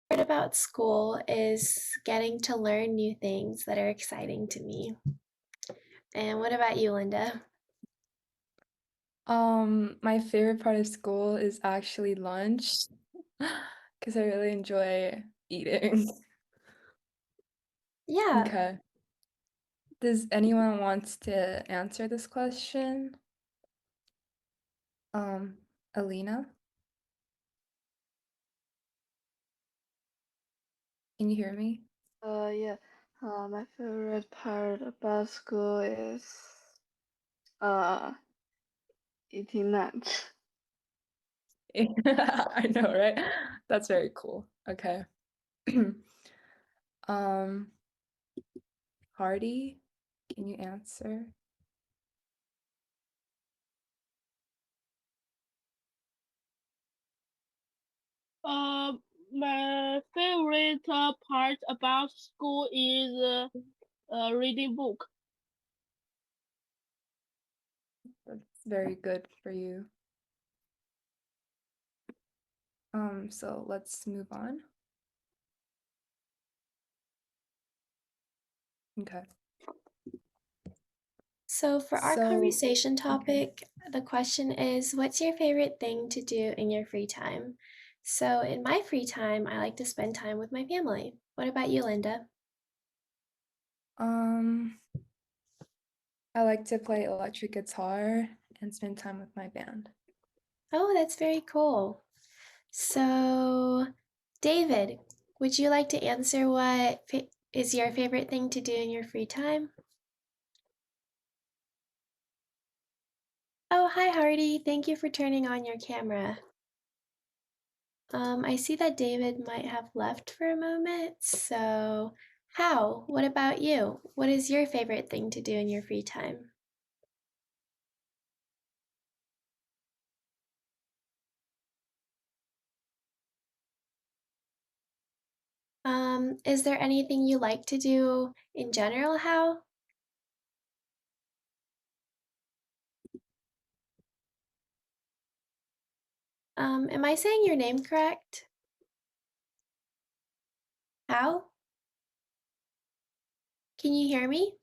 Part about school is getting to learn new things that are exciting to me. And what about you, Linda? My favorite part of school is actually lunch because I really enjoy eating. Yeah, Okay. Does anyone wants to answer this question? Alina, can you hear me? Yeah. My favorite part about school is uh eating lunch. I know, right? That's very cool. Okay. Um, Hardy, can you answer? Uh, my favorite part about school is reading book. That's very good for you. So let's move on. Okay. so for our So, conversation okay. topic, the question is what's your favorite thing to do in your free time? So, in my free time, I like to spend time with my family. What about you, Linda? Um, I like to play electric guitar and spend time with my band. Oh, that's very cool. So, David, would you like to answer what is your favorite thing to do in your free time? Oh, hi, Hardy. Thank you for turning on your camera. I see that David might have left for a moment. So, how? What about you? What is your favorite thing to do in your free time? Is there anything you like to do in general, How? Am I saying your name correct? How? Can you hear me?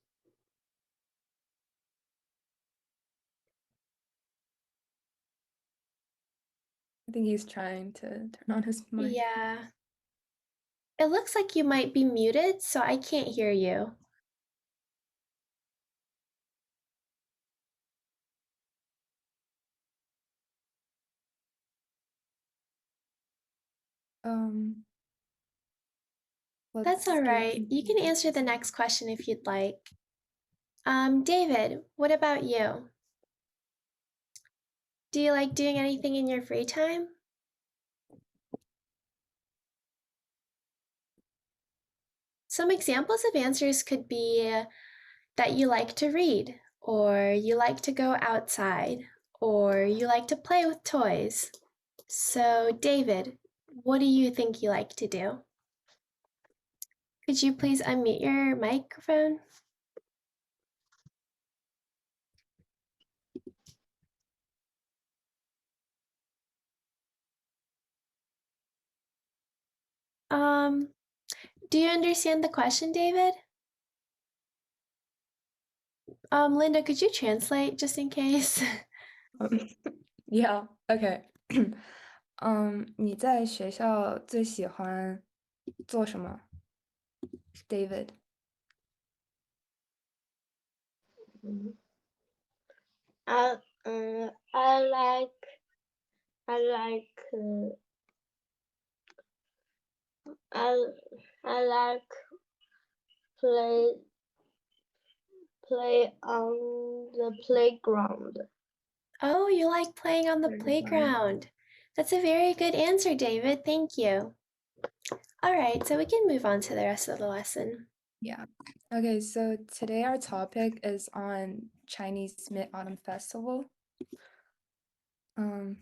I think he's trying to turn on his mic. Yeah. It looks like you might be muted, so I can't hear you. Um, That's let's all give right. him You can answer the next question if you'd like. David, what about you? Do you like doing anything in your free time? Some examples of answers could be that you like to read, or you like to go outside, or you like to play with toys. So, David, what do you think you like to do? Could you please unmute your microphone? Um, do you understand the question, David? Linda, could you translate just in case? um, yeah, okay. 你在学校最喜欢做什么？David。I I like I I like play play on the playground. Oh, you like playing on the Very fun. playground. That's a very good answer, David. Thank you. All right, so we can move on to the rest of the lesson. Yeah. Okay, so today our topic is on Chinese Mid-Autumn Festival. Um,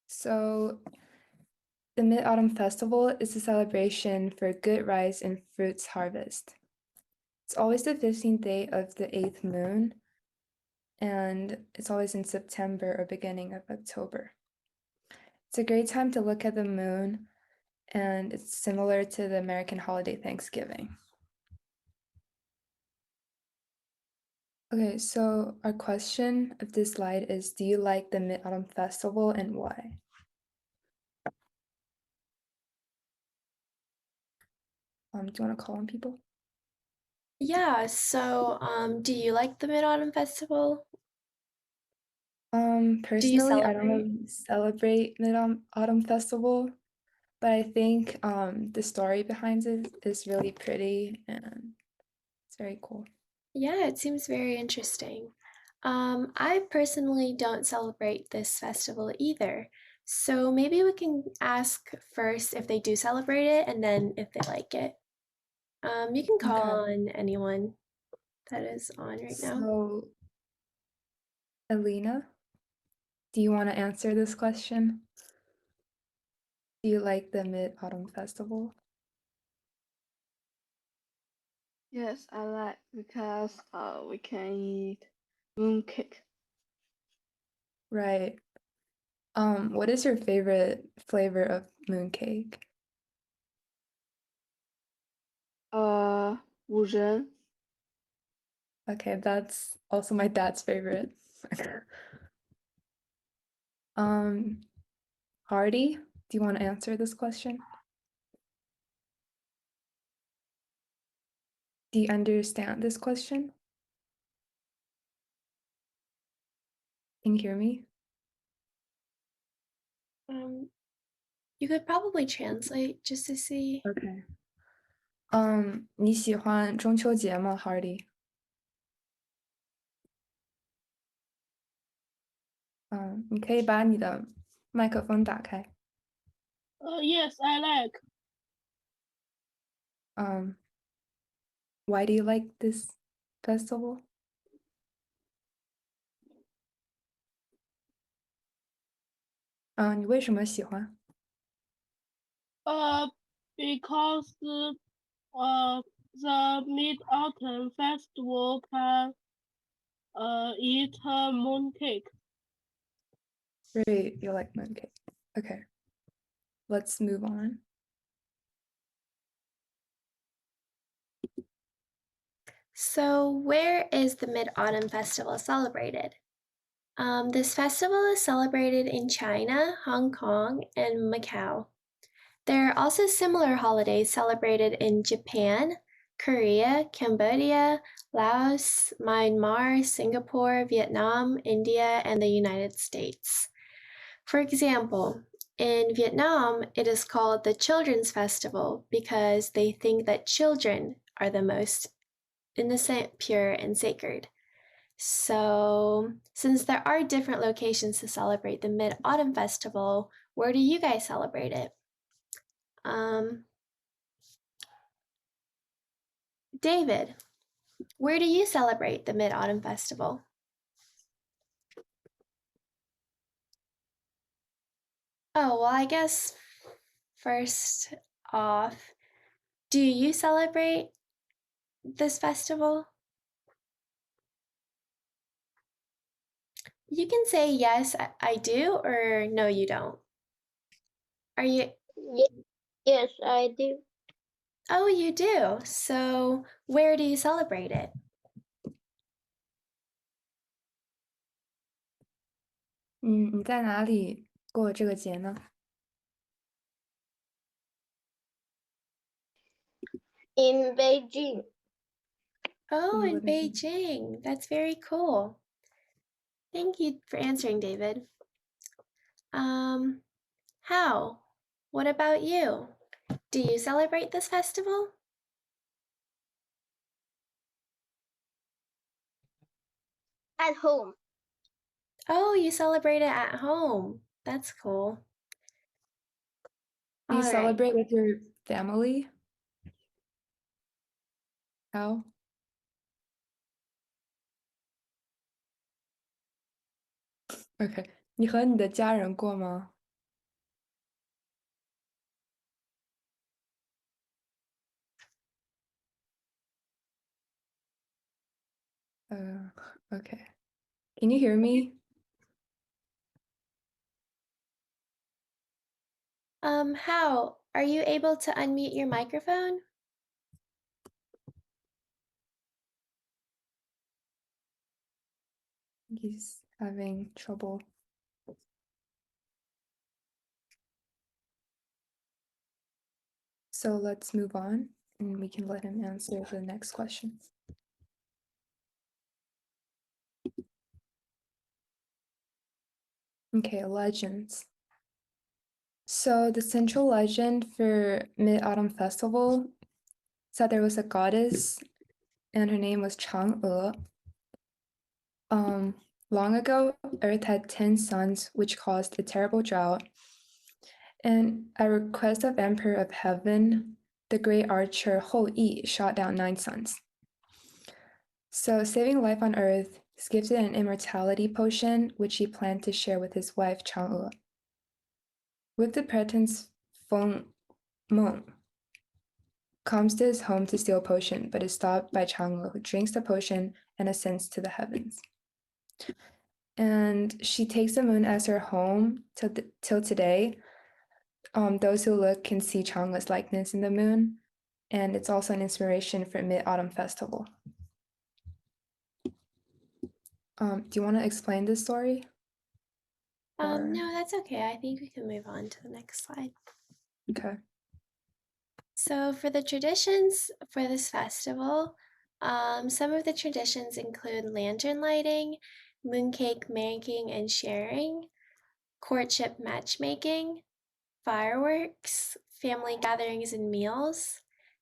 so the Mid-Autumn Festival is a celebration for good rice and fruits harvest. It's always the 15th day of the 8th moon, and it's always in September or beginning of October. It's a great time to look at the moon, and it's similar to the American holiday Thanksgiving. Okay, so our question of this slide is, do you like the Mid-Autumn Festival and why? Do you want to call on people? Yeah, so do you like the Mid-Autumn Festival? Personally, I don't celebrate? really celebrate Mid-Autumn Festival, but I think the story behind it is really pretty and it's very cool. Yeah, it seems very interesting. I personally don't celebrate this festival either. So maybe we can ask first if they do celebrate it and then if they like it. You can call Okay, on anyone that is on right now. so Alina, do you want to answer this question? Do you like the Mid-Autumn Festival? Yes, I like because we can eat mooncake. Right. What is your favorite flavor of mooncake? 五仁 Okay, that's also my dad's favorite. Um, Hardy, do you want to answer this question? Do you understand this question? Can you hear me? You could probably translate just to see. Okay. 你喜欢中秋节吗，Hardy？你可以把你的麦克风打开。Yes, I like. Why do you like this festival?你为什么喜欢？ Because the Mid-Autumn Festival can eat mooncake. Great, you like mooncake. Okay, let's move on. So, where is the Mid-Autumn Festival celebrated? This festival is celebrated in China, Hong Kong, and Macau. There are also similar holidays celebrated in Japan, Korea, Cambodia, Laos, Myanmar, Singapore, Vietnam, India, and the United States. For example, in Vietnam, it is called the Children's Festival because they think that children are the most innocent, pure, and sacred. So, since there are different locations to celebrate the Mid Autumn Festival, where do you guys celebrate it? David, where do you celebrate the Mid Autumn Festival? Oh, well, I guess first off, do you celebrate this festival? You can say yes, I do, or no, you don't. Are you? Yes, I do. Oh, you do. So, where do you celebrate it?你在哪里过这个节呢？ In Beijing. Oh, You in live in Beijing. That's very cool. Thank you for answering, David. How? What about you? Do you celebrate this festival? At home. Oh, you celebrate it at home. That's cool. Do you All right. celebrate with your family? How? Okay. 你和你的家人过吗？ Okay. Can you hear me? How? Are you able to unmute your microphone? He's having trouble. So let's move on and we can let him answer the next question. Okay, legends. So the central legend for Mid-Autumn Festival said there was a goddess and her name was Chang'e. Long ago, Earth had 10 suns, which caused a terrible drought. And at request of Emperor of Heaven, the great archer Hou Yi shot down 9 suns. So saving life on Earth, he's gifted an immortality potion, which he planned to share with his wife Chang'e. With the pretense, Feng Meng comes to his home to steal a potion, but is stopped by Chang'e, who drinks the potion and ascends to the heavens. And she takes the moon as her home till today. Those who look can see Chang'e's likeness in the moon, and it's also an inspiration for Mid-Autumn Festival. Do you want to explain this story? No, that's okay. I think we can move on to the next slide. Okay. So for the traditions for this festival, some of the traditions include lantern lighting, mooncake making and sharing, courtship matchmaking, fireworks, family gatherings and meals,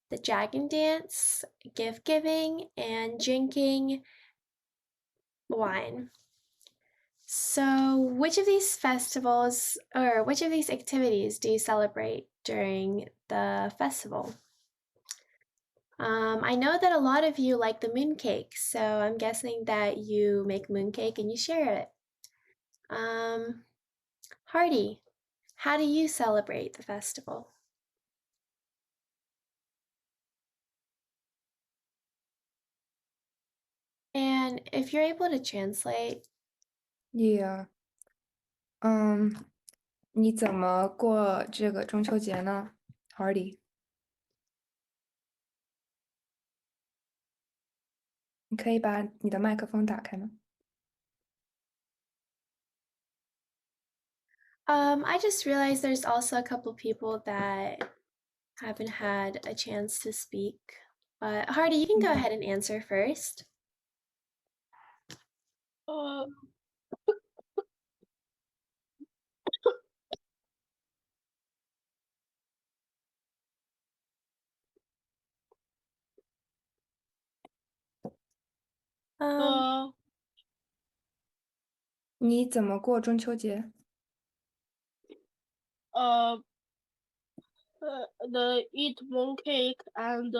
the dragon dance, gift giving, and drinking wine. So, which of these festivals or which of these activities do you celebrate during the festival? I know that a lot of you like the mooncake, so I'm guessing that you make mooncake and you share it. Hardy, how do you celebrate the festival? And if you're able to translate, Yeah. 你怎么过这个中秋节呢，Hardy？你可以把你的麦克风打开吗？ I just realized there's also a couple people that haven't had a chance to speak. But Hardy, you can go ahead and answer first. Uh, Um, 你怎么过中秋节？ uh, the eat mooncake and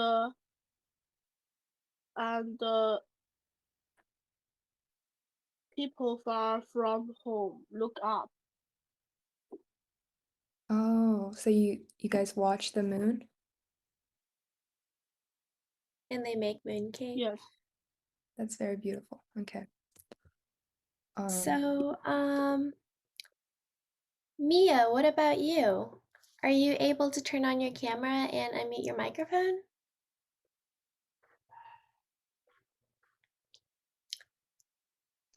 people far from home look up. Oh, so you guys watch the moon? and they make mooncake. Yes. That's very beautiful. Okay. So, Mia, what about you? Are you able to turn on your camera and unmute your microphone?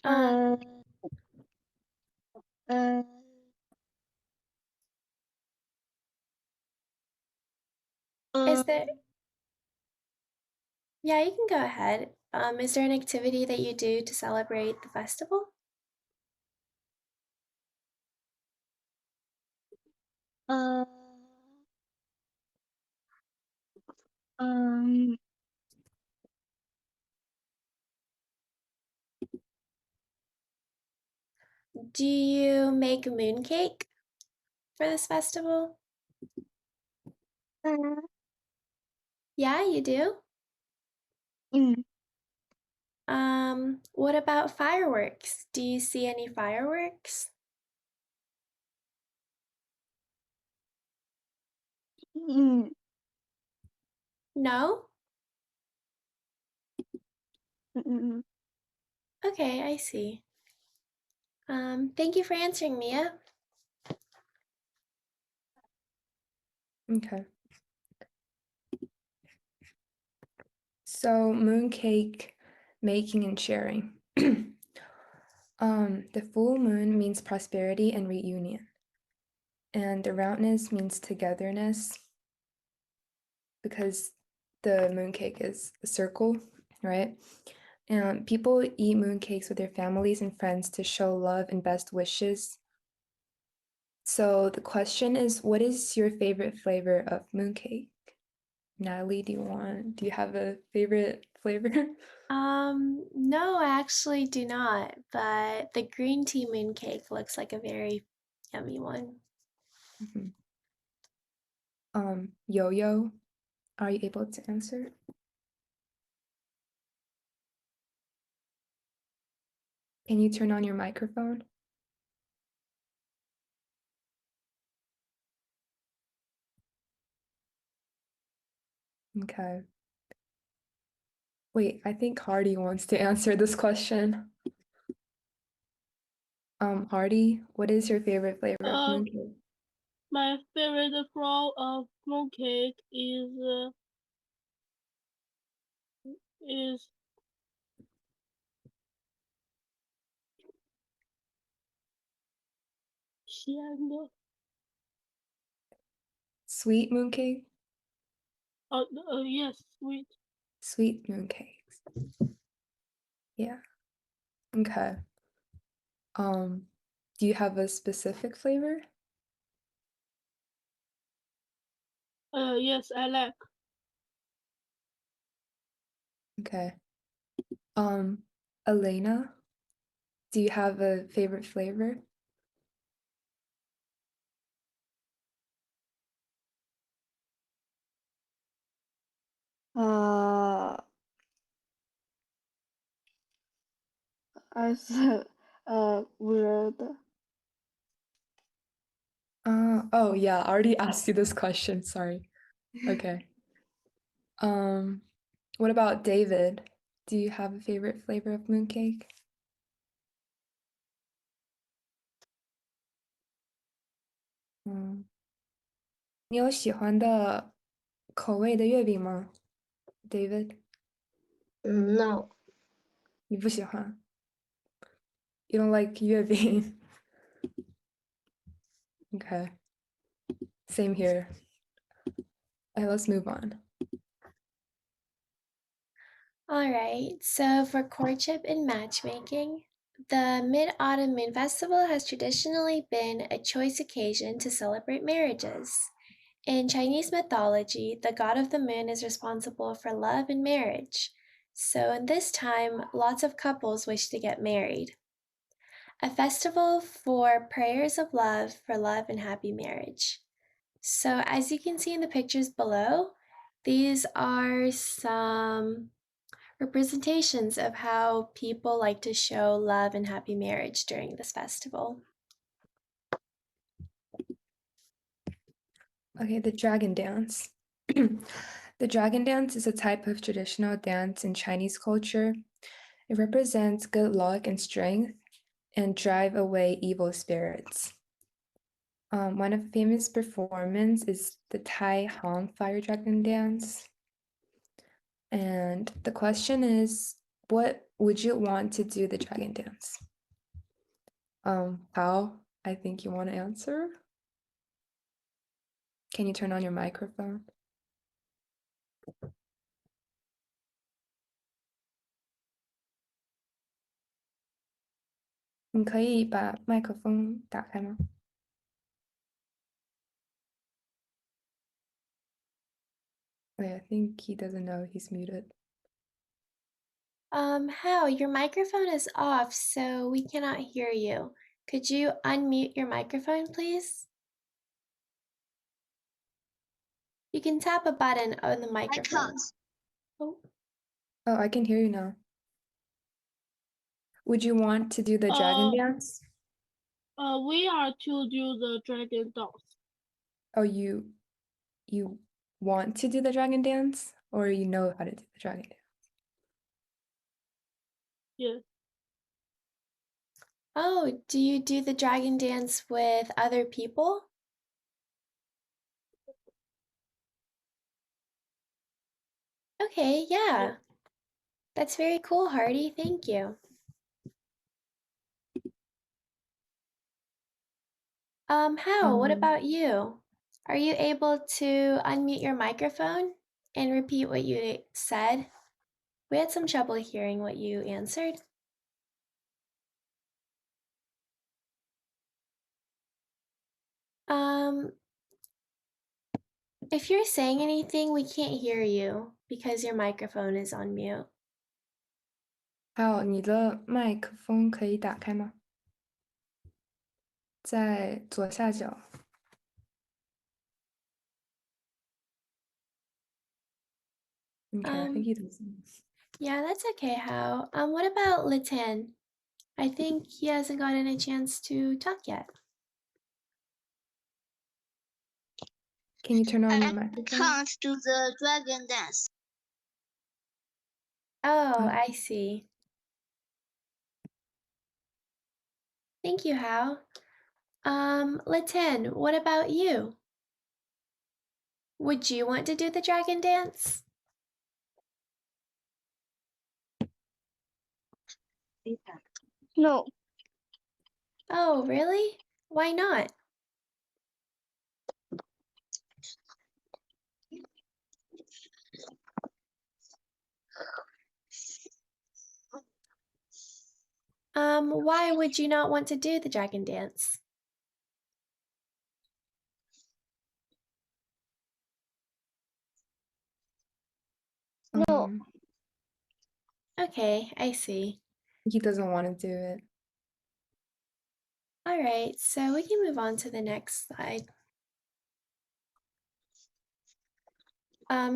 Uh, uh, Is um, there, yeah, you can go ahead. Is there an activity that you do to celebrate the festival? uh, um, Do you make mooncake for this festival? uh, Yeah, you do? mm, What about fireworks? Do you see any fireworks? mm, No? mm, Okay, I see. Thank you for answering, Mia. Okay. So mooncake making and sharing. The full moon means prosperity and reunion. And the roundness means togetherness because the mooncake is a circle, right? And people eat mooncakes with their families and friends to show love and best wishes. So the question is, what is your favorite flavor of mooncake? Natalie, do you have a favorite flavor? No, I actually do not, but the green tea mooncake looks like a very yummy one. Mhm. Yo-yo, are you able to answer? Can you turn on your microphone? Okay. Wait, I think Hardy wants to answer this question. Hardy, what is your favorite flavor of mooncake? My favorite flower of mooncake is xian Sweet mooncake? yes, sweet. Sweet mooncakes. Yeah. Okay. Do you have a specific flavor? Yes, I like. Okay. Elena, do you have a favorite flavor? Uh, I said weird. Oh yeah, I already asked you this question, sorry. Okay. What about David? Do you have a favorite flavor of mooncake? 你有喜欢的口味的月饼吗，David？No. 你不喜欢？You don't like 月饼？Okay. Same here. Okay, let's move on. All right, so for courtship and matchmaking, the Mid-Autumn Moon Festival has traditionally been a choice occasion to celebrate marriages. In Chinese mythology, the god of the moon is responsible for love and marriage. So in this time, lots of couples wish to get married. A festival for prayers of love for love and happy marriage. So as you can see in the pictures below, these are some representations of how people like to show love and happy marriage during this festival. Okay, the dragon dance. The dragon dance is a type of traditional dance in Chinese culture. It represents good luck and strength and drive away evil spirits. One of the famous performances is the Tai Hong Fire Dragon Dance. And the question is, what would you want to do the dragon dance? How? I think you want to answer? Can you turn on your microphone? 你可以把麦克风打开吗？ Wait, I think he doesn't know he's muted. Hao, your microphone is off, so we cannot hear you. Could you unmute your microphone, please? You can tap a button on the microphone. Oh. Oh, I can hear you now. Would you want to do the dragon dance? We are to do the dragon dance. Oh, you want to do the dragon dance, or you know how to do the dragon dance? Yes. Oh, do you do the dragon dance with other people? Okay, yeah. That's very cool, Hardy. Thank you. How? What about you? Are you able to unmute your microphone and repeat what you said? We had some trouble hearing what you answered. Um, if you're saying anything, we can't hear you because your microphone is on mute. 还有你的麦克风可以打开吗？在左下角。Okay, I think he doesn't. Yeah, that's okay, How. What about Liten? I think he hasn't gotten a chance to talk yet. Can you turn on your I microphone? can't do the dragon dance. Oh, I see. Thank you, How. Liten, what about you? Would you want to do the dragon dance? No. Oh, really? Why not? Why would you not want to do the dragon dance? No. Okay, I see. He doesn't want to do it. All right, so we can move on to the next slide.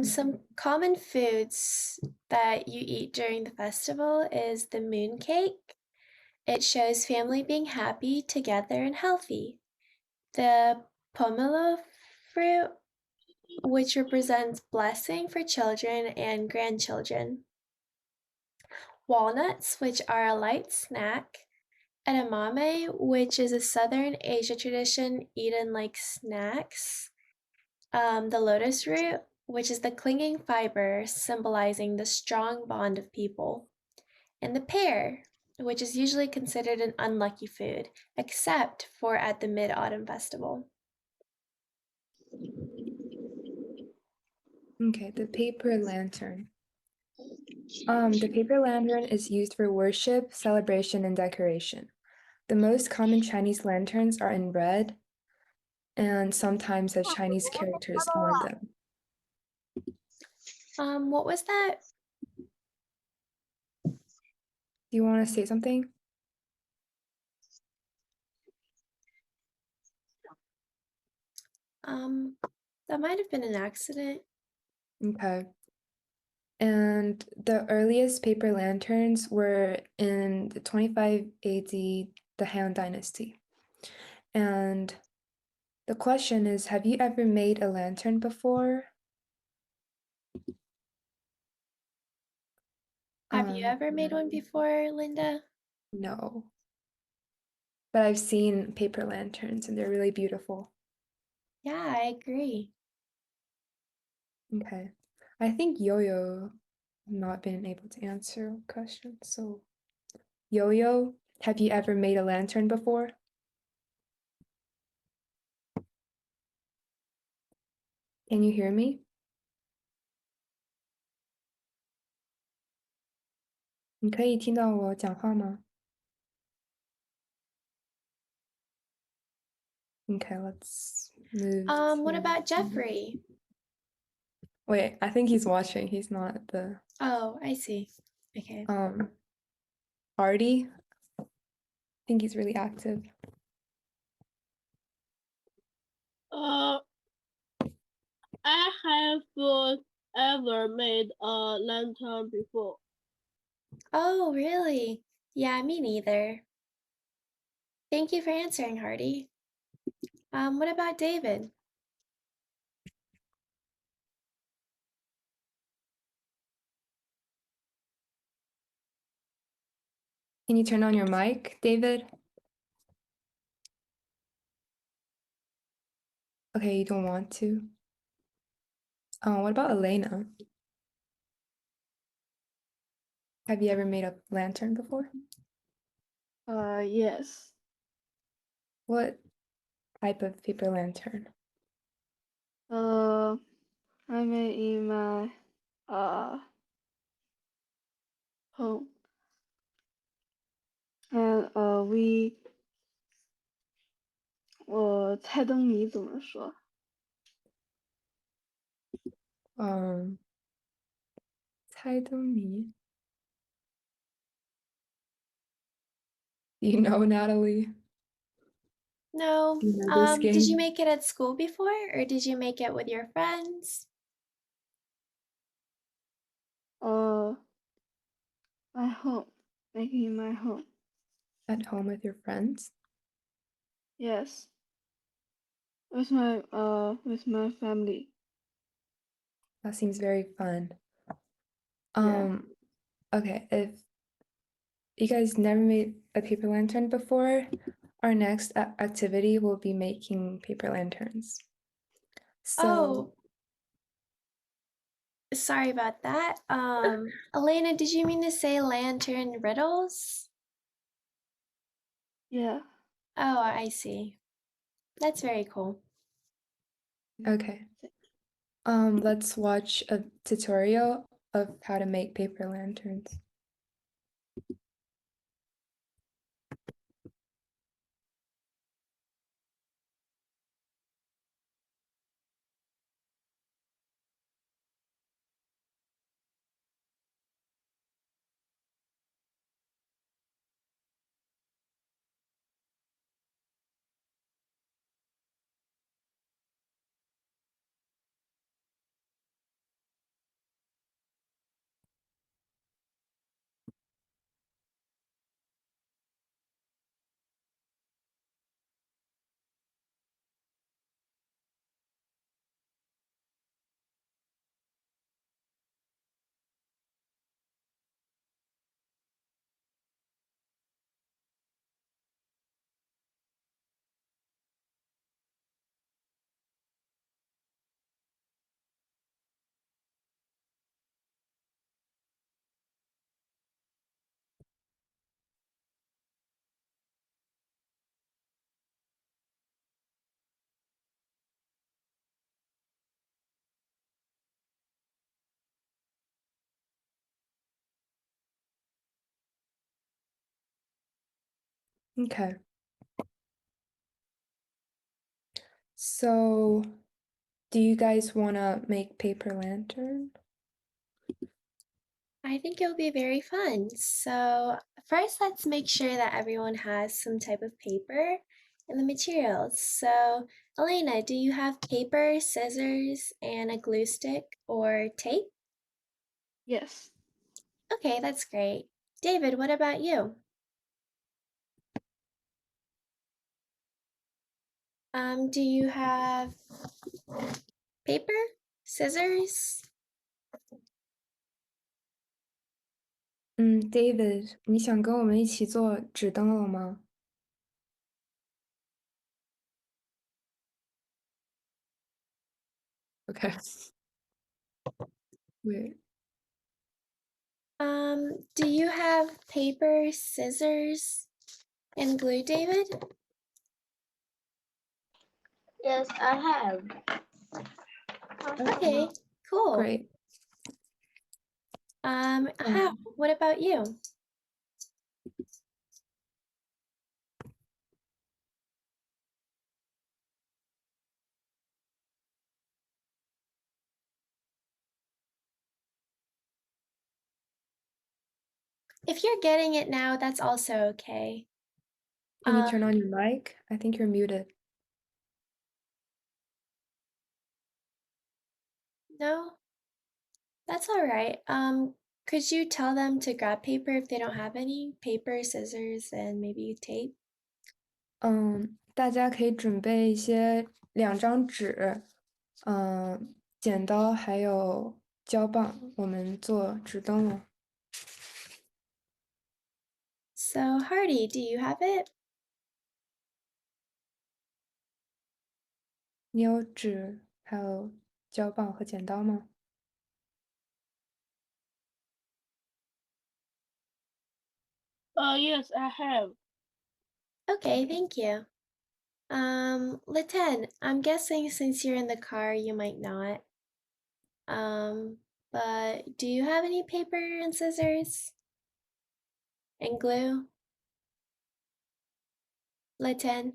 Some common foods that you eat during the festival is the moon cake. It shows family being happy, together, and healthy. The pomelo fruit, which represents blessing for children and grandchildren. Walnuts, which are a light snack. Edamame, which is a Southern Asia tradition eaten like snacks. The lotus root, which is the clinging fiber symbolizing the strong bond of people. And the pear, which is usually considered an unlucky food, except for at the Mid-Autumn Festival. Okay, the paper lantern. The paper lantern is used for worship, celebration, and decoration. The most common Chinese lanterns are in red and sometimes have Chinese characters on them. What was that? Do you want to say something? That might have been an accident. Okay. And the earliest paper lanterns were in the 25 AD, the Han Dynasty. And the question is, have you ever made a lantern before? Have you ever made one before, Linda? No. But I've seen paper lanterns and they're really beautiful. Yeah, I agree. Okay. I think Yo-Yo not been able to answer a question. So Yo-Yo, have you ever made a lantern before? Can you hear me? 你可以听到我讲话吗? Okay, let's move. What about Jeffrey? Wait, I think he's watching. He's not the Oh, I see. Okay. Artie. I think he's really active. I have ever made a lantern before. Oh, really? Yeah, me neither. Thank you for answering, Hardy. What about David? Can you turn on your mic, David? Okay, you don't want to. What about Elena? Have you ever made a lantern before? Yes. What type of paper lantern? I made in my home, and猜灯谜怎么说？ 猜灯谜. Do you know, Natalie? No. Do you know this Did you game? make it at school before, or did you make it with your friends? My home, making in my home. At home with your friends? Yes. With my family. That seems very fun. Yeah. Okay, if you guys never made a paper lantern before, our next activity will be making paper lanterns. So, Oh, sorry about that. Elena, did you mean to say lantern riddles? Yeah. Oh, I see. That's very cool. okay. Let's watch a tutorial of how to make paper lanterns. Okay. So, do you guys want to make paper lantern? I think it'll be very fun. So, first, let's make sure that everyone has some type of paper and the materials. So, Elena, do you have paper, scissors, and a glue stick or tape? Yes. Okay, that's great. David, what about you? Do you have paper, scissors? David, 你想跟我们一起做纸灯笼吗？ Okay. Wait. Do you have paper, scissors, and glue, David? Yes, I have. Okay, cool. Great. How? What about you? If you're getting it now, that's also okay. Can you turn on your mic? I think you're muted. No, that's all right. Could you tell them to grab paper if they don't have any? Paper, scissors, and maybe tape? 大家可以准备2张纸，剪刀还有胶棒，我们做纸灯笼。So, Hardy, do you have it? 你有纸还有胶棒和剪刀吗？ Yes, I have. Okay, thank you. Liten, I'm guessing since you're in the car, you might not. But do you have any paper and scissors and glue? Liten?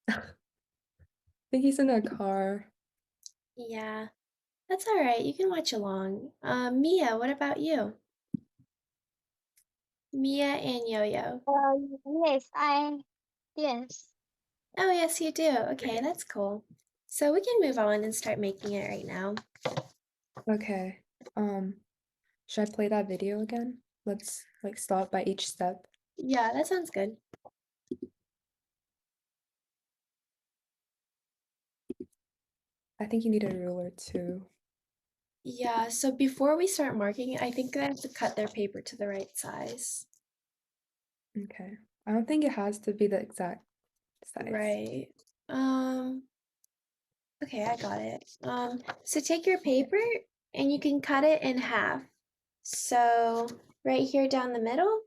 I think he's in a car. Yeah, that's all right. You can watch along. Mia, what about you? Mia and Yo-Yo. Yes, yes. Oh, yes, you do. Okay, that's cool. So we can move on and start making it right now. Okay. Should I play that video again? Let's like stop by each step. Yeah, that sounds good. I think you need a ruler too. Yeah, so before we start marking, I think they have to cut their paper to the right size. Okay. I don't think it has to be the exact size. Right. Okay, I got it. So take your paper and you can cut it in half. So right here down the middle,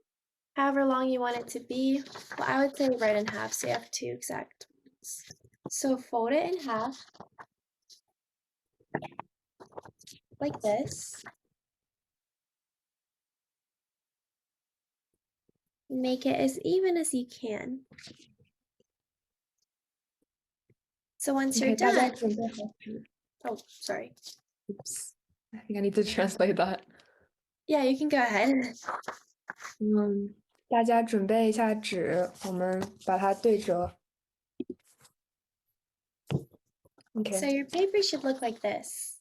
however long you want it to be. Well, I would say right in half, so you have two exact ones. So fold it in half, like this. Make it as even as you can. So once you're Okay, 大家 done, 准备好纸。 oh, sorry. Oops. I think I need to translate that. Yeah, you can go ahead. 大家准备一下纸，我们把它对折。So Okay. your paper should look like this.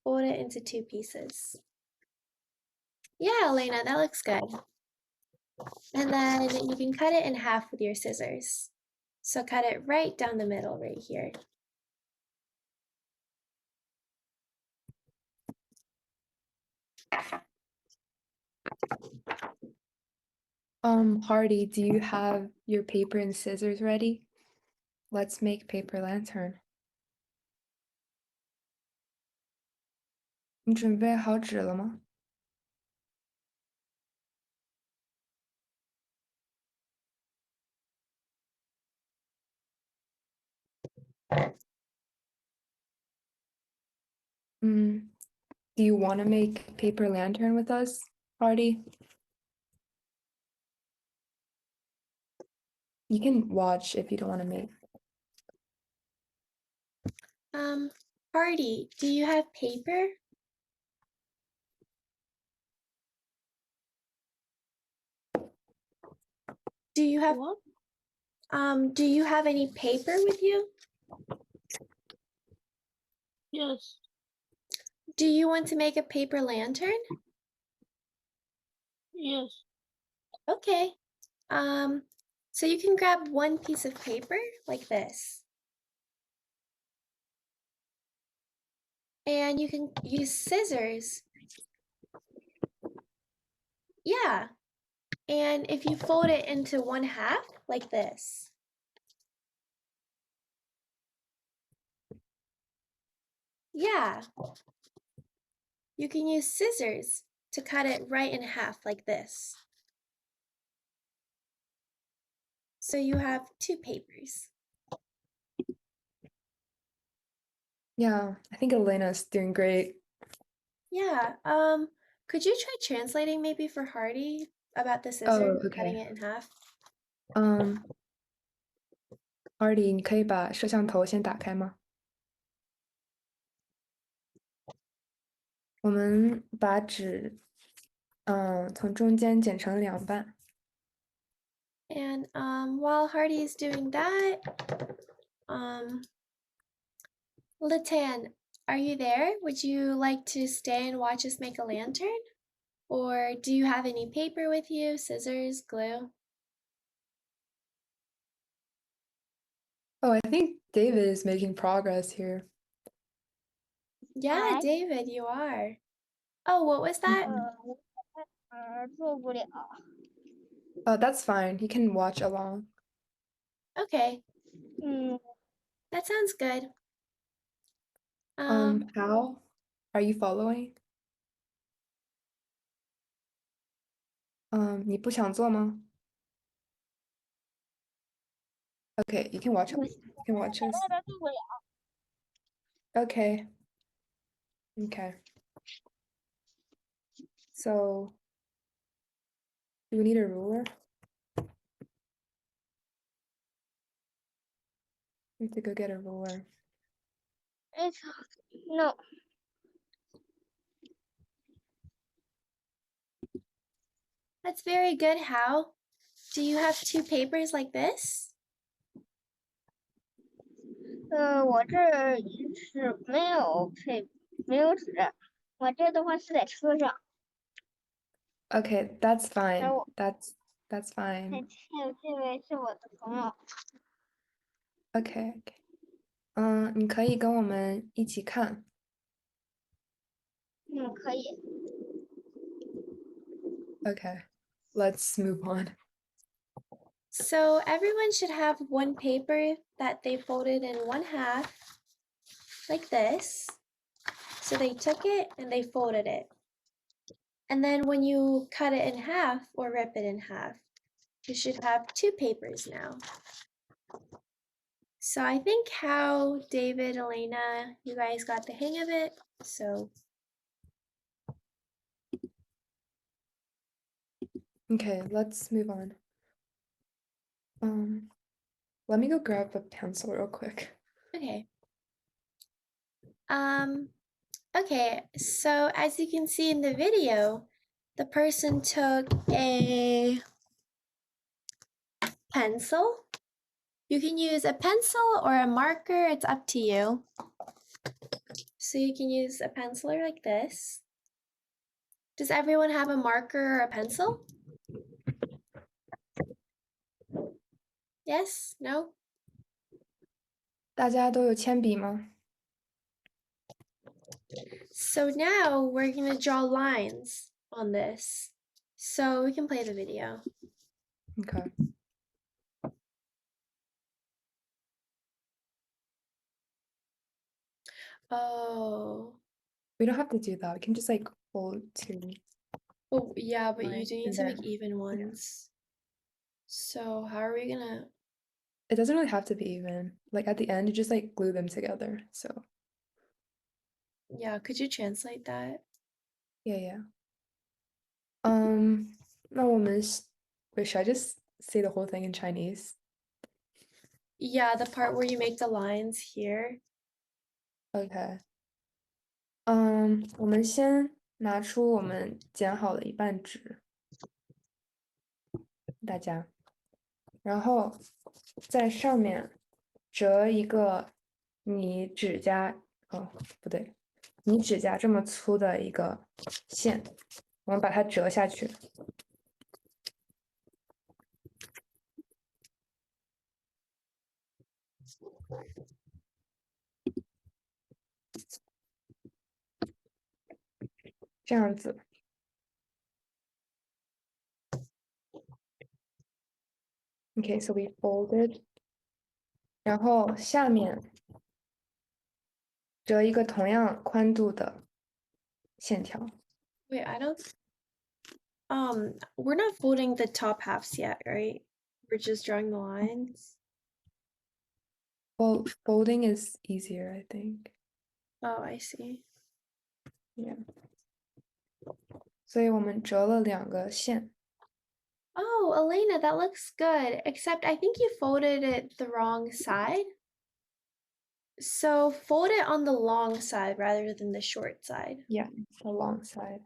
Fold it into two pieces. Yeah, Elena, that looks good. And then you can cut it in half with your scissors. So cut it right down the middle right here. Hardy, do you have your paper and scissors ready? Let's make paper lantern. 你准备好纸了吗？ Do you want to make paper lantern with us, Hardy? You can watch if you don't want to make. Hardy, do you have paper? Do you have What? do you have any paper with you? Yes. Do you want to make a paper lantern? Yes. Okay. So you can grab one piece of paper like this. And you can use scissors. Yeah. And if you fold it into one half like this. Yeah. You can use scissors to cut it right in half like this. So you have two papers. Yeah, I think Elena's doing great. Yeah. Could you try translating maybe for Hardy about the scissors cutting okay. it in half? Hardy, 你可以把摄像头先打开吗？我们把纸，从中间剪成两半。 And while Hardy is doing that, Latan, are you there? Would you like to stay and watch us make a lantern? Or do you have any paper with you, scissors, glue? Oh, I think David is making progress here. Yeah, Hi. David, you are. Oh, what was that? 做不了。 Oh, that's fine. You can watch along. Okay, 嗯， that sounds good. How? Are you following? 你不想做吗？Okay, you can watch us. You can watch 我 us. 这边做不了。 Okay. Okay. So, do we need a ruler? We have to go get a ruler. It's no. That's very good, Hao. Do you have two papers like this? 我这儿是没有纸，我这的话是在车上。 Okay, that's fine. Oh. That's fine. 这位是我的朋友。 Okay. Okay. 你可以跟我们一起看。可以。 Okay. Let's move on. So everyone should have one paper that they folded in one half, like this. So they took it and they folded it. And then when you cut it in half or rip it in half, you should have two papers now. So I think how David, Elena, you guys got the hang of it. So Okay, let's move on. Let me go grab a pencil real quick. okay. Okay, so as you can see in the video, the person took a pencil. You can use a pencil or a marker, it's up to you. So you can use a penciler like this. Does everyone have a marker or a pencil? Yes? No? 大家都有铅笔吗？ So now we're gonna draw lines on this. So we can play the video. Okay. Oh. We don't have to do that. We can just like fold two. Oh, yeah, but you Right, do need and to make then- even ones. So how are we gonna... It doesn't really have to be even. Like at the end, you just like glue them together. So Yeah, could you translate that? yeah. 那我们 wait, should I just say the whole thing in Chinese? Yeah, the part where you make the lines here. Okay. 我们先拿出我们剪好的一半纸，大家，然后在上面折一个你指甲，哦，不对，你指甲这么粗的一个线，我们把它折下去。这样子。Okay, so we folded. 然后下面折一个同样宽度的线条。 Wait, I don't... we're not folding the top halves yet, right? We're just drawing the lines. Well, folding is easier, I think. Oh, I see. Yeah. 所以我们折了两个线。 Oh, Elena, that looks good. Except I think you folded it the wrong side. So fold it on the long side rather than the short side. Yeah, the long side.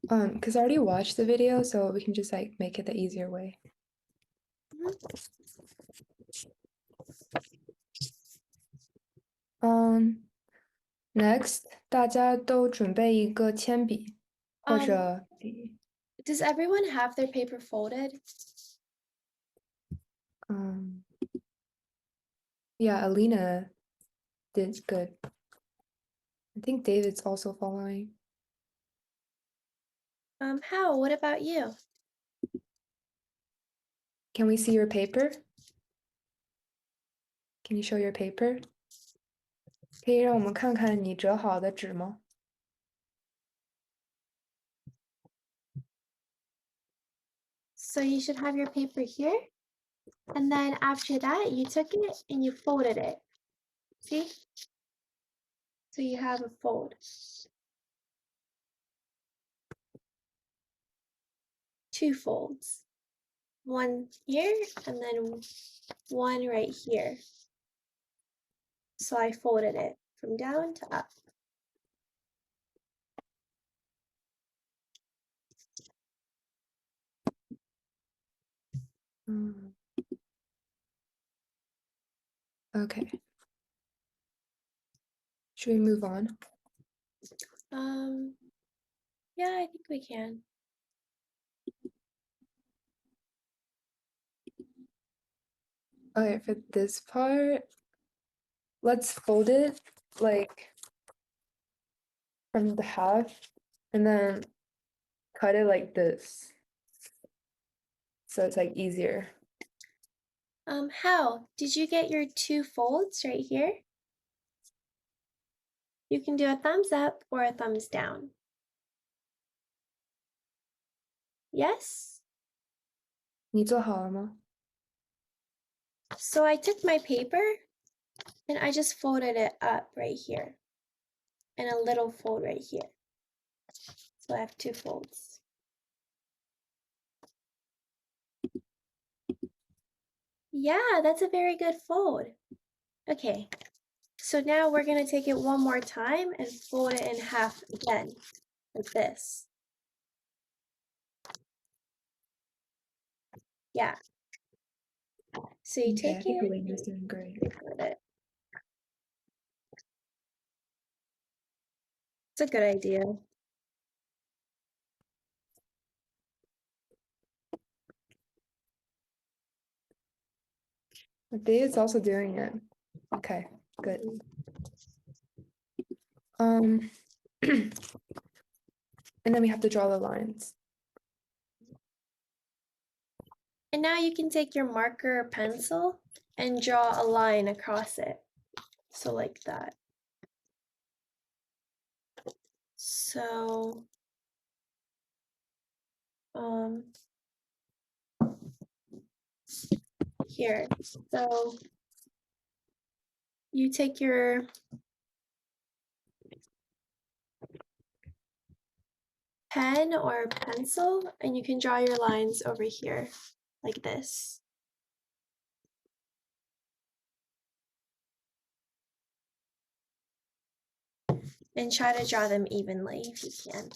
Because I already watched the video, so we can just like make it the easier way. Next, 大家都准备一个铅笔或者笔。Does everyone have their paper folded? Yeah, Alina did good. I think David's also following. How? What about you? Can we see your paper? Can you show your paper? 可以让我们看看你折好的纸吗？ So you should have your paper here. And then after that, you took it and you folded it. See? So you have a fold. Two folds. One here and then one right here. So I folded it from down to up. Okay. Should we move on? Yeah, I think we can. Okay, for this part, let's fold it like from the half and then cut it like this. So it's like easier. How? Did you get your two folds right here? You can do a thumbs up or a thumbs down. Yes? 你做好了吗？ So I took my paper and I just folded it up right here and a little fold right here. So I have two folds. Yeah, that's a very good fold. Okay, so now we're gonna take it one more time and fold it in half again, like this. Yeah. So you Okay, I take think it, Elena's doing great. fold it. It's a good idea. David's also doing it. Okay, good. And then we have to draw the lines. And now you can take your marker or pencil and draw a line across it. So like that. So, here. So you take your pen or pencil and you can draw your lines over here like this. And try to draw them evenly if you can.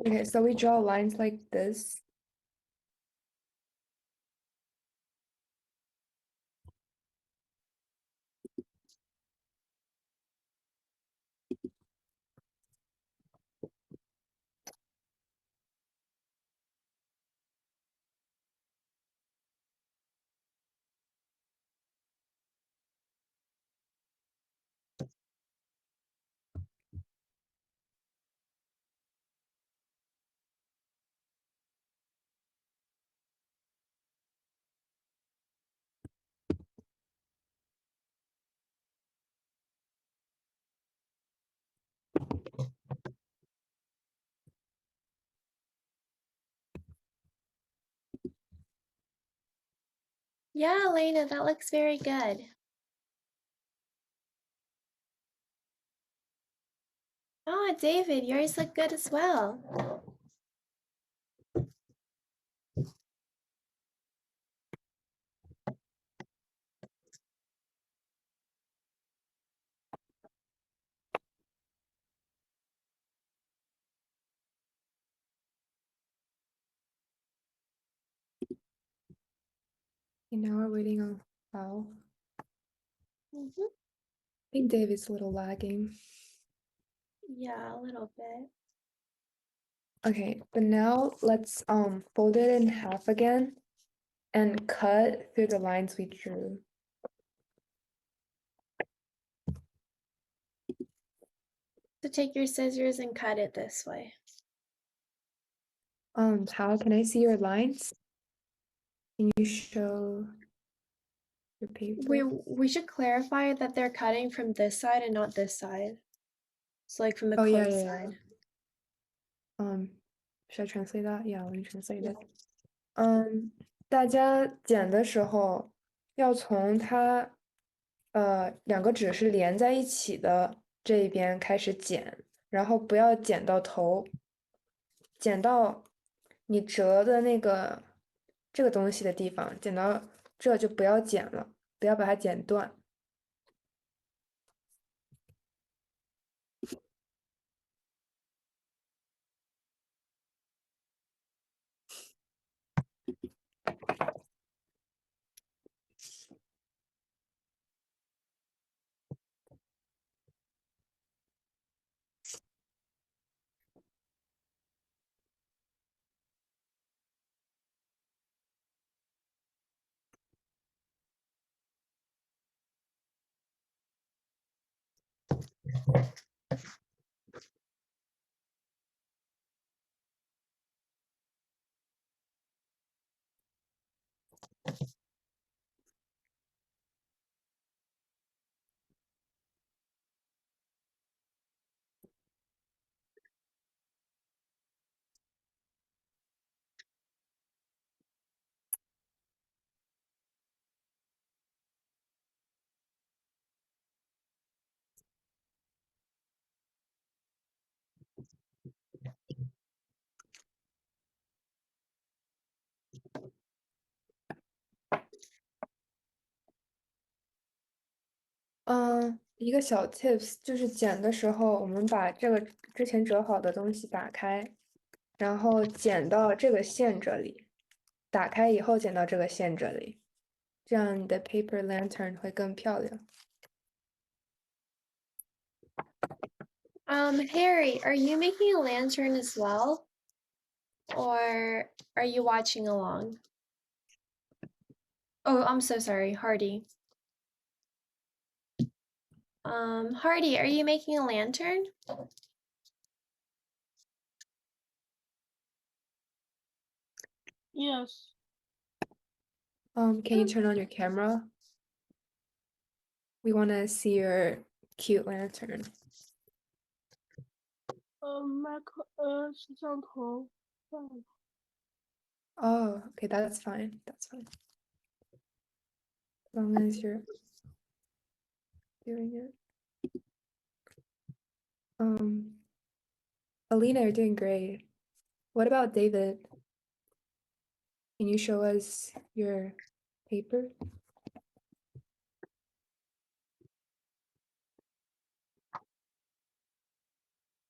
Okay, so we draw lines like this. Yeah, Elena, that looks very good. Oh, David, yours look good as well. Okay, now we're waiting on Val. Mhm. I think David's a little lagging. Yeah, a little bit. Okay, but now let's fold it in half again and cut through the lines we drew. So take your scissors and cut it this way. How can I see your lines? Can you show your paper? We should clarify that they're cutting from this side and not this side. So like from the Oh, yeah, close yeah, side. should I translate that? Yeah, let me translate Yeah. it. 大家剪的时候要从它两个纸是连在一起的这一边开始剪，然后不要剪到头，剪到你折的那个这个东西的地方，剪到这就不要剪了，不要把它剪断。一个小 tips 就是剪的时候，我们把这个之前折好的东西打开，然后剪到这个线这里，打开以后剪到这个线这里，这样你的 paper lantern 会更漂亮。Harry, are you making a lantern as well? Or are you watching along? Oh, I'm so sorry, Hardy. Hardy, are you making a lantern? Yes. Can you turn on your camera? We want to see your cute lantern. 摄像头坏了。Oh, okay, that's fine. That's fine. As long as you're doing it. Alina, you're doing great. What about David? Can you show us your paper?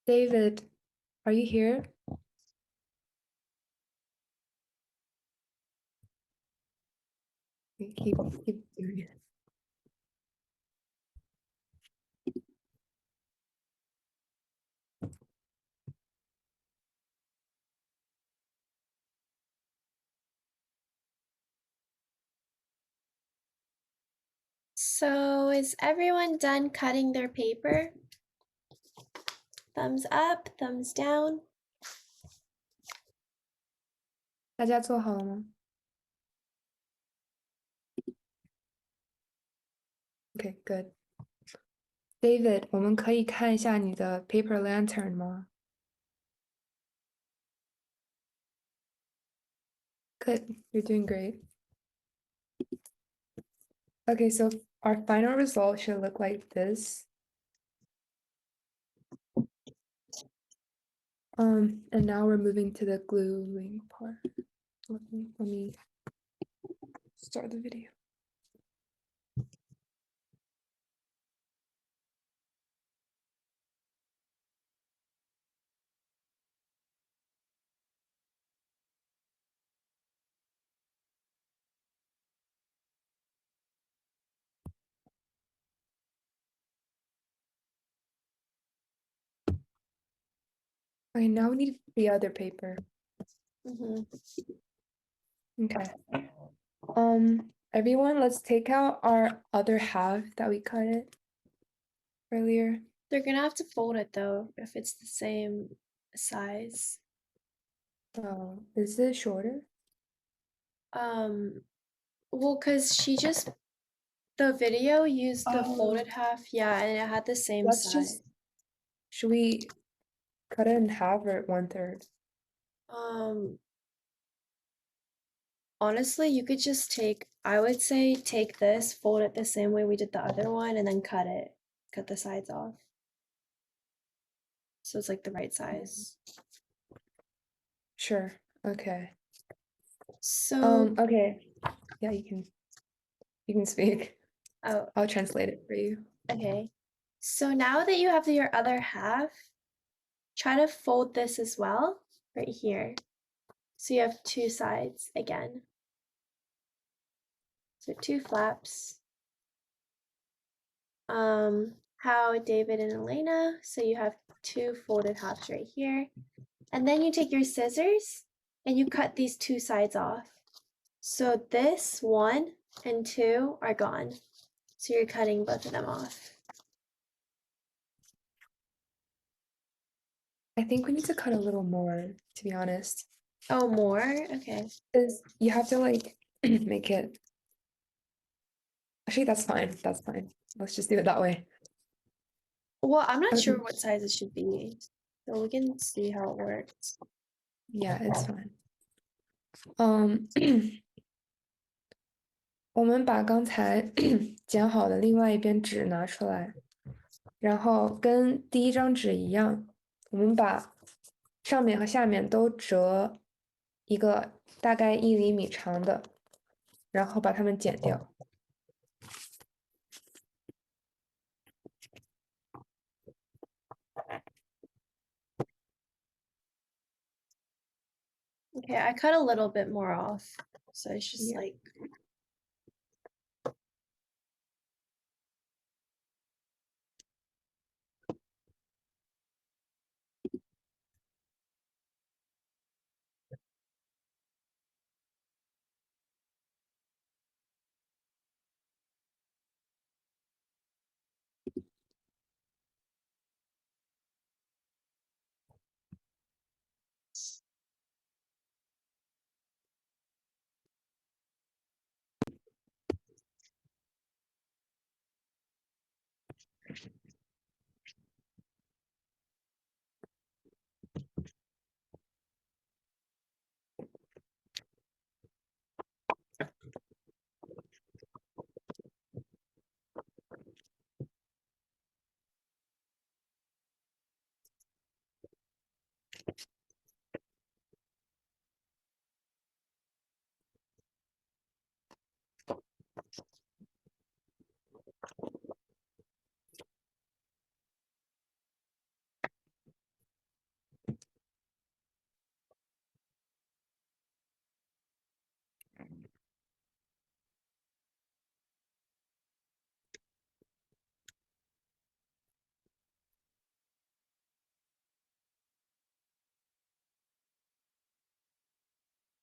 David, are you here? Keep doing it. So is everyone done cutting their paper? Thumbs up, thumbs down. 大家做好了吗？ Okay, good. David, 我们可以看一下你的 paper lantern 吗？ Good, you're doing great. Okay, so our final result should look like this. And now we're moving to the gluing part. Let me start the video. Okay, now we need the other paper. Mm-hmm. Okay. Everyone, let's take out our other half that we cut it earlier. They're gonna have to fold it though if it's the same size. Oh, is it shorter? Well, cause the video used the Oh. folded half, yeah, and it had the same Let's size. should we cut it in half or 1/3? Honestly, you could just I would say take this, fold it the same way we did the other one, and then cut the sides off. So it's like the right size. Sure. Okay. So, Okay. Yeah, you can speak. oh, I'll translate it for you. okay. So now that you have your other half, try to fold this as well, right here. So you have two sides again. So two flaps. How David and Elena, so you have two folded halves right here. And then you take your scissors and you cut these two sides off. So this 1 and 2 are gone. So you're cutting both of them off. I think we need to cut a little more, to be honest. Oh, more? Okay. Because you have to like make it. Actually, that's fine. That's fine. Let's just do it that way. Well, I'm not Okay. sure what size it should be. So we can see how it works. Yeah, it's fine. 我们把刚才剪好的另外一边纸拿出来，然后跟第一张纸一样，我们把上面和下面都折一个大概1厘米长的，然后把它们剪掉。Okay, I cut a little bit more off. So it's just Yeah. like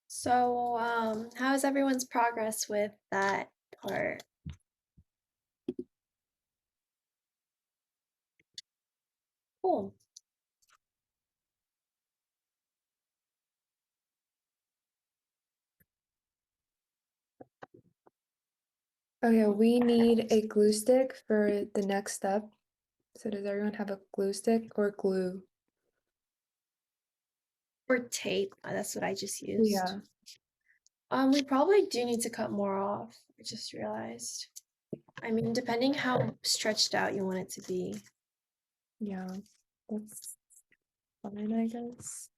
so how is everyone's progress with that part? Cool. Okay, we need a glue stick for the next step. So does everyone have a glue stick or glue? Or tape. That's what I just used. Yeah. We probably do need to cut more off. I just realized. I mean, depending how stretched out you want it to be. Yeah, that's fine, I guess.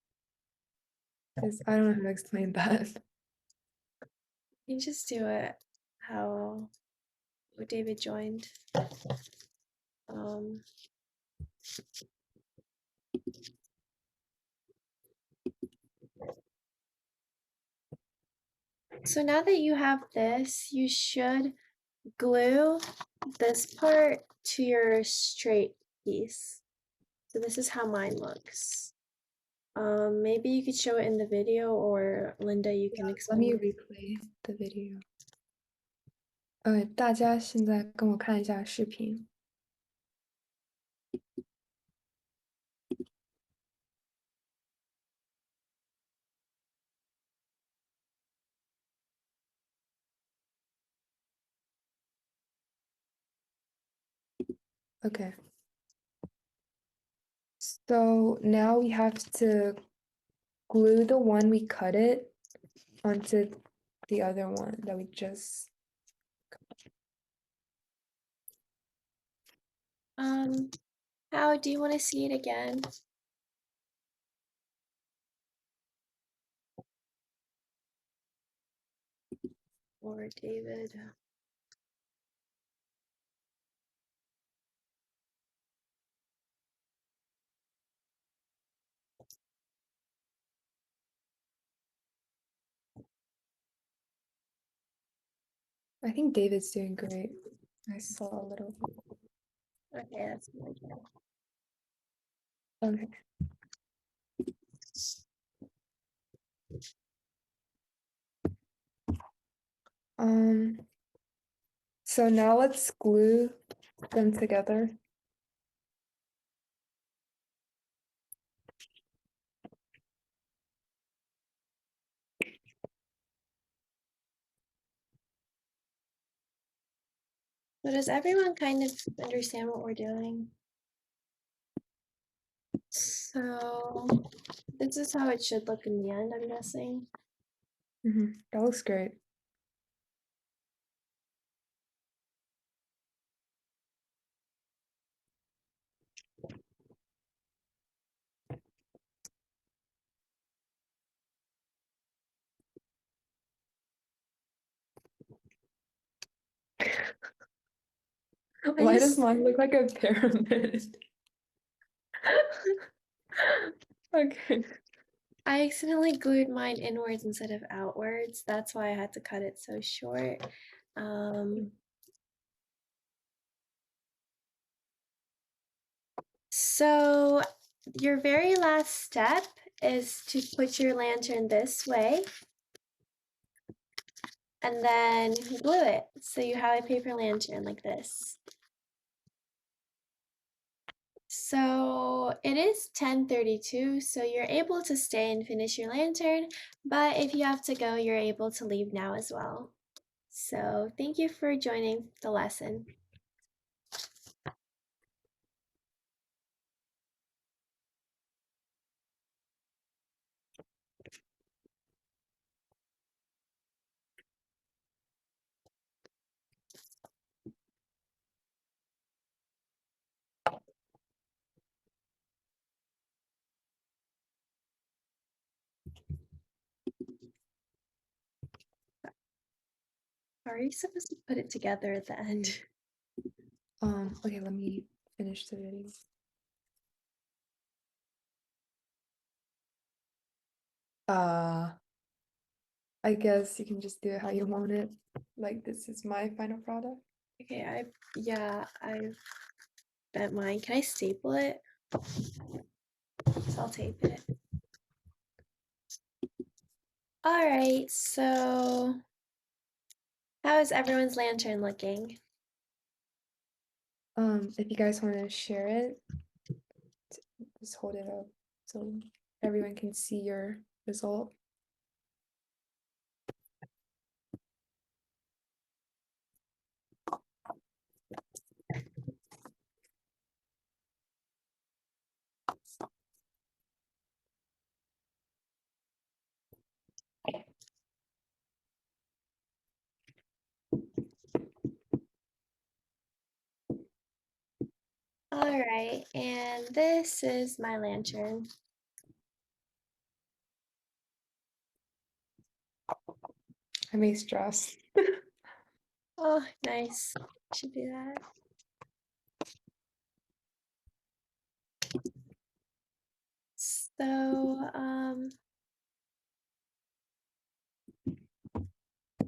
Because I don't know how to explain that. You can just do it how David joined. Um, so now that you have this, you should glue this part to your straight piece. So this is how mine looks. Maybe you could show it in the video, or Linda, you can Let me explain it. replay the video. 大家现在跟我看一下视频。Okay. So now we have to glue the one we cut it onto the other one that we just. How do you want to see it again? Or David? I think David's doing great. I saw a little. Okay, that's really good. Okay. So now let's glue them together. So does everyone kind of understand what we're doing? So this is how it should look in the end, I'm guessing. That looks great. Why does mine look like a pyramid? Okay. I accidentally glued mine inwards instead of outwards. That's why I had to cut it so short. So your very last step is to put your lantern this way and then glue it. So you have a paper lantern like this. So it is 10:32, so you're able to stay and finish your lantern, but if you have to go, you're able to leave now as well. So thank you for joining the lesson. Are you supposed to put it together at the end? Okay, let me finish the video. I guess you can just do it how you want it. Like this is my final product. Okay, I bent mine. Can I staple it? So I'll tape it. All right, so how is everyone's lantern looking? If you guys want to share it, just hold it up so everyone can see your result. All right, and this is my lantern. I made straws. Oh, nice. Should do that. So,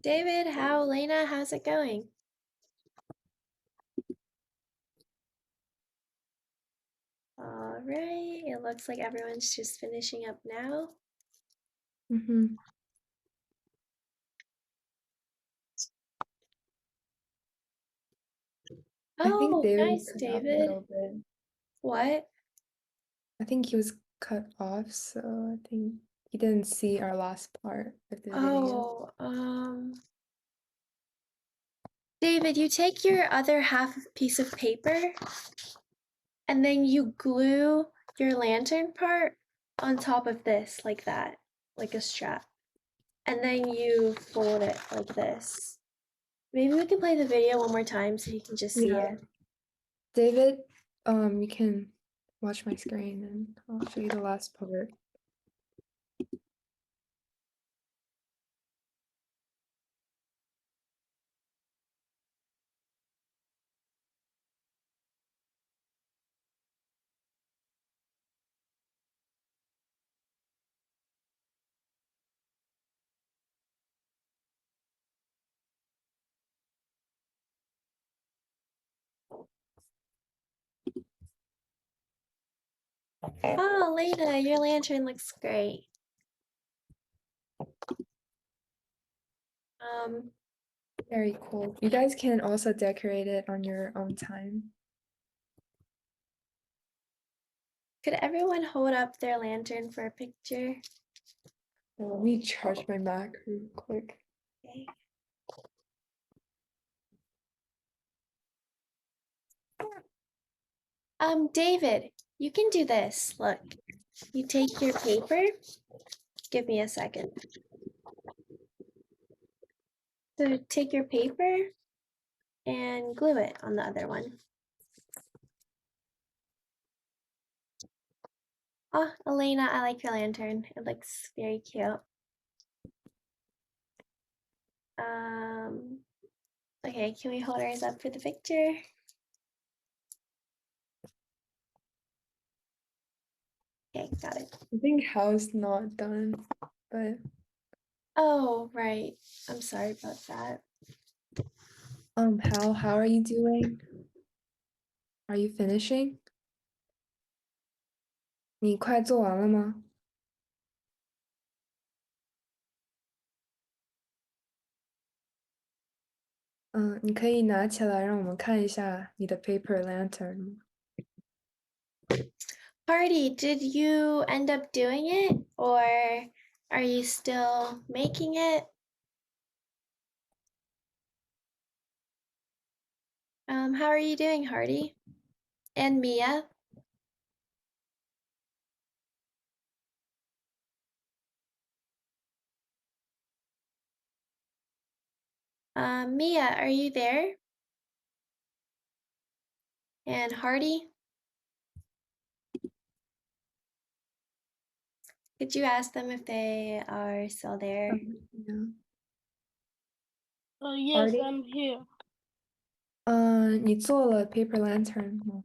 David, Lena, how's it going? All right, it looks like everyone's just finishing up now. Mm-hmm. I think Oh, David nice, cut off a David. little bit. What? I think he was cut off, so I think he didn't see our last part of the video. Oh, David, you take your other piece of paper and then you glue your lantern part on top of this like that, like a strap. And then you fold it like this. Maybe we can play the video one more time so you can just see Yeah. it. David, you can watch my screen and I'll show you the last part. Oh, Lena, your lantern looks great. Very cool. You guys can also decorate it on your own time. Could everyone hold up their lantern for a picture? Let me charge my Mac real quick. Okay. David, you can do this. Look, you take your paper. Give me a second. So take your paper and glue it on the other one. Oh, Elena, I like your lantern. It looks very cute. Okay, can we hold ours up for the picture? Okay, got it. I think Hal's not done, but Oh, right. I'm sorry about that. Hal, how are you doing? Are you finishing? 你快做完了吗？你可以拿起来让我们看一下你的 paper lantern 吗？ Party, did you end up doing it or are you still making it? How are you doing, Hardy? And Mia? Mia, are you there? And Hardy? Could you ask them if they are still there? Yeah. Yes, Artie? I'm here. 你做了 paper lantern 吗？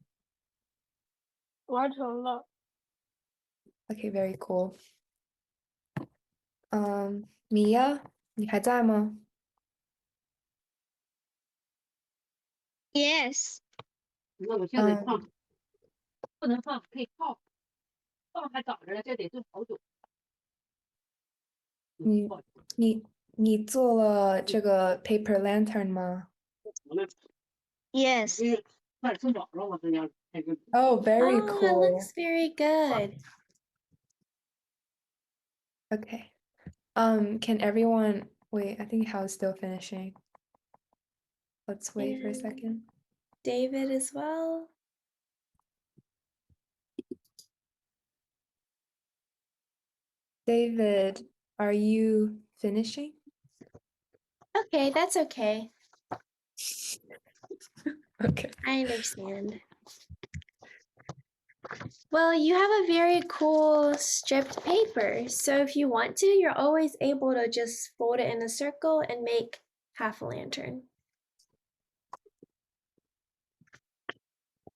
完成了。Okay, very cool. 米娅，你还在吗？ Yes. 那我现在嗯，放不能放，可以泡，放还早着呢，这得炖好久。你你做了这个 paper lantern 吗？ Yes. 快吃饱了，我这样开个。Oh, very Oh, it cool. looks very good. Okay. Can everyone wait? I think Hal's still finishing. Let's wait for a And second. David as well. David, are you finishing? Okay, that's okay. Okay. I understand. Well, you have a very cool stripped paper. So if you want to, you're always able to just fold it in a circle and make half a lantern.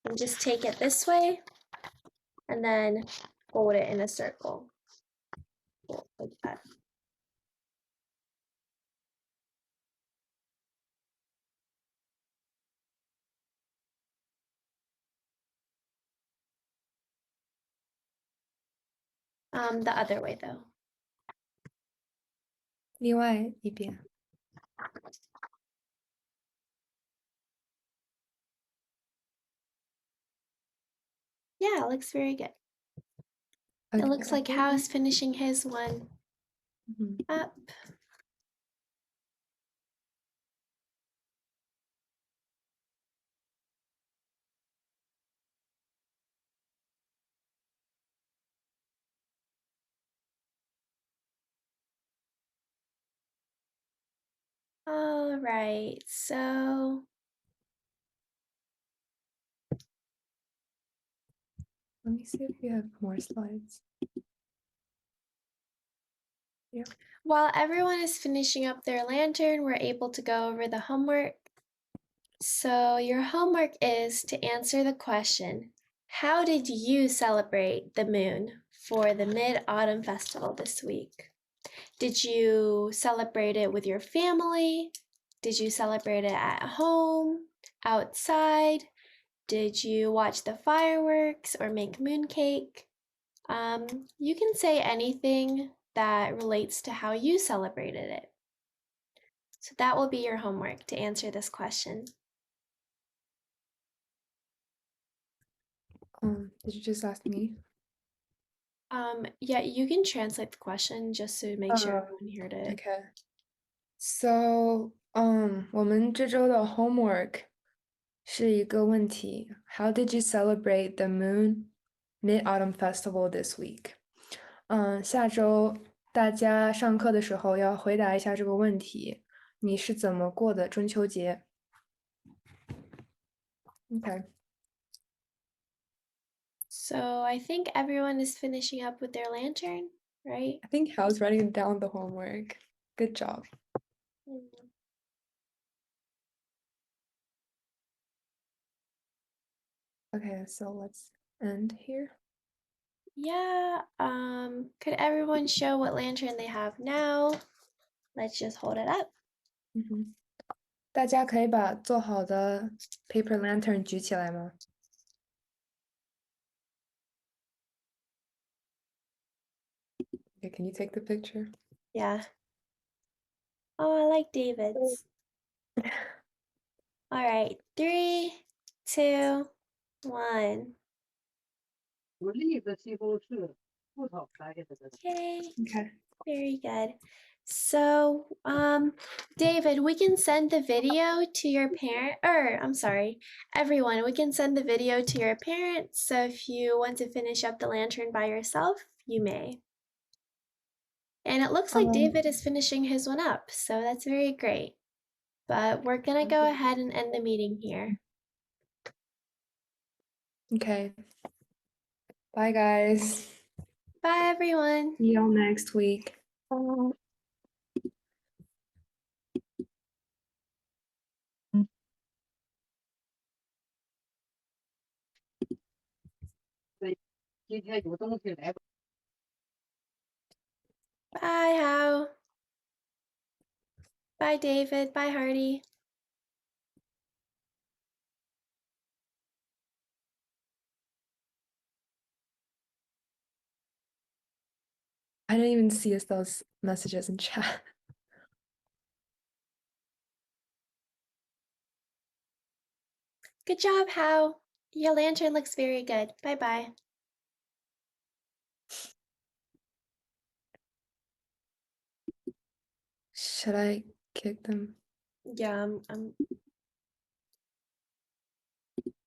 And just take it this way and then fold it in a circle. Like that. The other way though. 另外一边。 Yeah, it looks very good. It Okay, looks I like think- Hao is finishing his one Mhm. up. All right, so Let me see if we have more slides. while everyone is finishing up their lantern, we're able to go over the homework. So your homework is to answer the question, how did you celebrate the moon for the Mid-Autumn Festival this week? Did you celebrate it with your family? Did you celebrate it at home, outside? Did you watch the fireworks or make mooncake? You can say anything that relates to how you celebrated it. So that will be your homework to answer this question. Did you just ask me? Yeah, you can translate the question just to make sure everyone heard it. Okay. So, 我们这周的 homework 是一个问题。How did you celebrate the Moon Mid-Autumn Festival this week? 下周大家上课的时候要回答一下这个问题。你是怎么过的中秋节 ？Okay. So I think everyone is finishing up with their lantern, right? I think Hal's writing down the homework. Good job. Okay, so let's end here. Yeah, could everyone show what lantern they have now? Let's just hold it up. 大家可以把做好的 paper lantern 举起来吗？ Okay, can you take the picture? Yeah. Oh, I like David's. All right, 3, 2, 1. 我立的西红柿不炒白的。 Yay. Okay. Very good. So, David, we can send the video to your parent, or I'm sorry, everyone, we can send the video to your parents. So if you want to finish up the lantern by yourself, you may. And it looks like David is finishing his one up, so that's very great. But we're gonna go ahead and end the meeting here. Okay. Bye, guys. Bye, everyone. See y'all next week. 今天有东西来。 Bye, Hao. Bye, David. Bye, Hardy. I didn't even see those messages in chat. Good job, Hao. Your lantern looks very good. Bye-bye. Should I kick them? Yeah, I'm